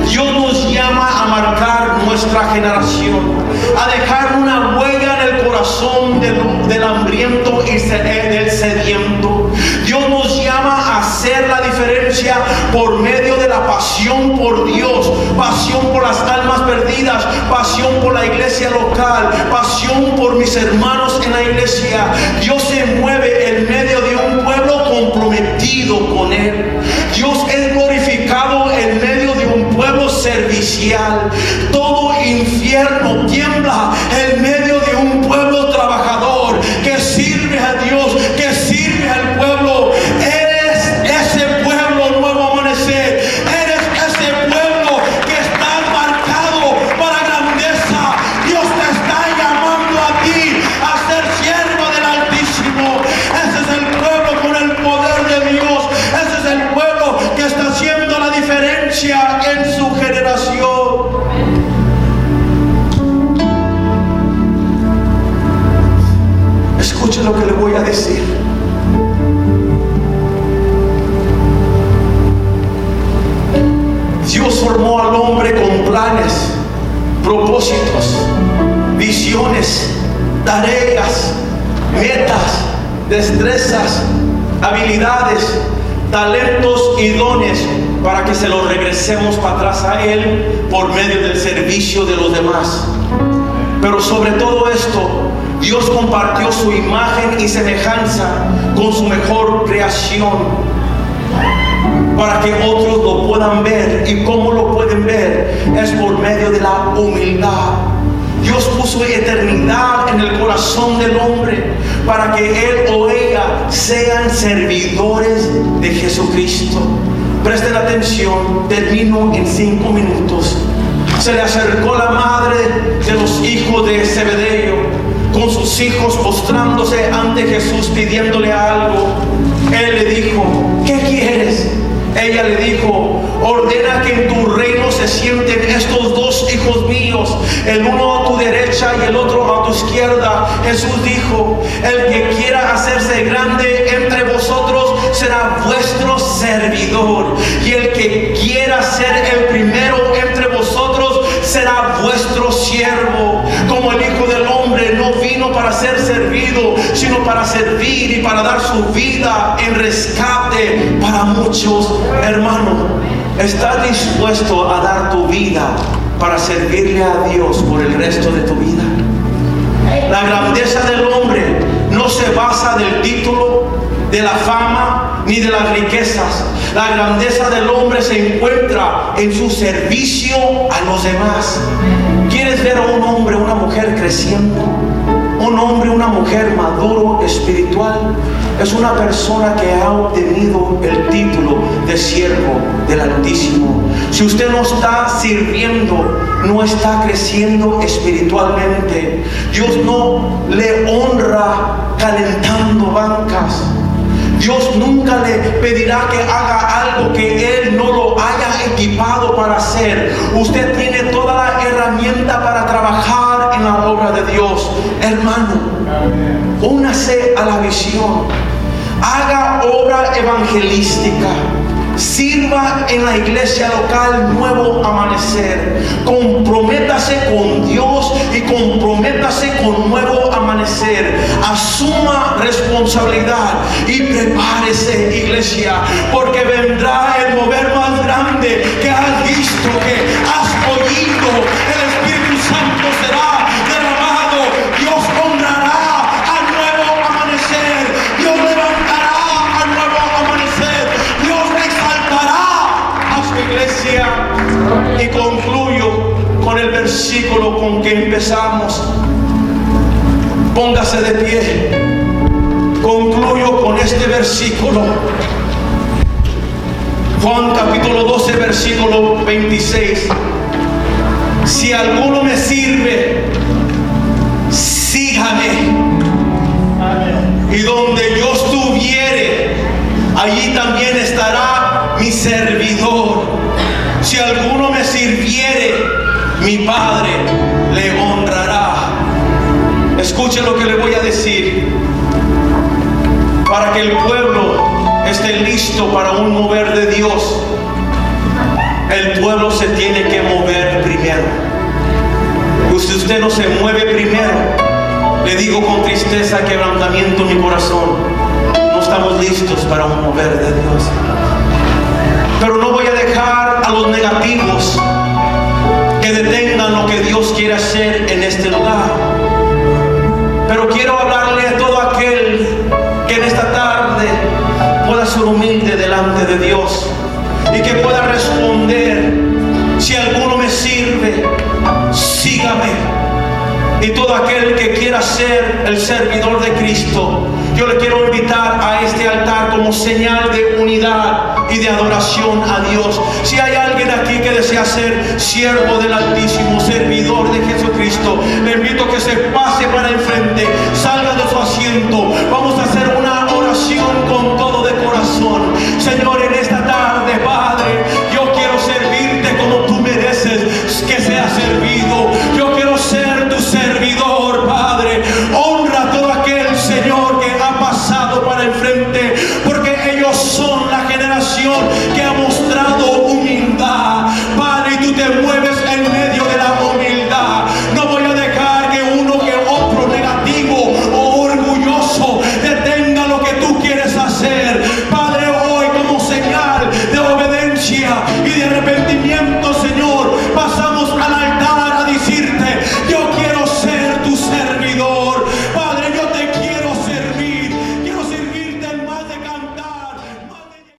Dios nos llama a marcar nuestra generación, a dejar una huella en el corazón del hambriento y del sediento. Dios nos llama a hacer la diferencia por medio de la pasión por Dios, pasión por las almas perdidas, pasión por la iglesia local, pasión por mis hermanos en la iglesia. Dios se mueve en medio de un pueblo comprometido con Él. Dios es glorificado en medio de un pueblo servicial. Todo infierno tiembla en medio de un pueblo trabajador que sirve a Dios, que sirve al pueblo. Eres ese pueblo, Nuevo Amanecer. Eres ese pueblo que está marcado para grandeza. Dios te está llamando a ti a ser siervo del Altísimo. Ese es el pueblo con el poder de Dios. Ese es el pueblo que está haciendo la diferencia en su generación. Escuche lo que le voy a decir. Dios formó propósitos, visiones, tareas, metas, destrezas, habilidades, talentos y dones para que se los regresemos para atrás a Él por medio del servicio de los demás. Pero sobre todo esto, Dios compartió su imagen y semejanza con su mejor creación para que otros lo puedan ver. ¿Y cómo lo pueden ver? Es por medio de la humildad. Dios puso eternidad en el corazón del hombre para que él o ella sean servidores de Jesucristo. Presten atención, termino en 5 minutos. Se le acercó la madre de los hijos de Zebedeo con sus hijos postrándose ante Jesús pidiéndole algo. Él le dijo: ¿qué quieres? Ella le dijo: ordena que en tu reino se sienten estos 2 hijos míos, el uno a tu derecha y el otro a tu izquierda. Jesús dijo: el que quiera hacerse grande entre vosotros será vuestro servidor, y el que quiera ser el primero entre vosotros será vuestro siervo. Como el Hijo del Hombre no vino para ser servido, sino para servir y para dar su vida en rescate para muchos. Hermano, ¿estás dispuesto a dar tu vida para servirle a Dios por el resto de tu vida? La grandeza del hombre no se basa del título, de la fama, ni de las riquezas. La grandeza del hombre se encuentra en su servicio a los demás. ¿Quieres ver a un hombre, una mujer creciendo? Un hombre, una mujer maduro espiritual es una persona que ha obtenido el título de siervo del Altísimo. Si usted no está sirviendo, no está creciendo espiritualmente. Dios no le honra calentando bancas. Dios nunca le pedirá que haga algo que Él no lo haya equipado para hacer. Usted tiene toda la herramienta para trabajar en la obra de Dios. Hermano, únase a la visión. Haga obra evangelística. Sirva en la iglesia local Nuevo Amanecer. Comprométase con Dios y comprométase con Nuevo Amanecer. Asuma responsabilidad y prepárese, iglesia, porque vendrá el mover más grande que has visto, que has oído. El Espíritu Santo será derramado. Dios honrará a Nuevo Amanecer. Dios levantará a Nuevo Amanecer. Dios exaltará a su iglesia. Y concluyo con el versículo con que empezamos. Póngase de pie. Concluyo con este versículo. Juan capítulo 12, versículo 26. Si alguno me sirve, sígame. Y donde yo estuviere, allí también estará mi servidor. Si alguno me sirviere, mi Padre le honrará. Escuche lo que le voy a decir. Para que el pueblo esté listo para un mover de Dios, el pueblo se tiene que mover primero. Si usted no se mueve primero, le digo con tristeza, quebrantamiento en mi corazón, no estamos listos para un mover de Dios. Pero no voy a dejar a los negativos que detengan lo que Dios quiere hacer en este lugar. Pero quiero hablarle a todo aquel que en esta tarde pueda ser humilde delante de Dios y que pueda responder: si alguno me sirve, sígame. Y todo aquel que quiera ser el servidor de Cristo, yo le quiero invitar a este altar como señal de unidad y de adoración a Dios. Si hay alguien aquí que desea ser siervo del Altísimo, servidor de Jesucristo, le invito a que se pase para el frente, salga de su asiento. Vamos a hacer una oración con todo de corazón. Señor, en esta tarde, Padre, yo quiero servirte como tú mereces que sea servido. Yo quiero ser tu servidor, Padre. Honra a todo aquel, Señor, que ha pasado para el frente, porque ellos son la generación que ha mostrado humildad, Padre, y tú te mueves en medio de la humildad. día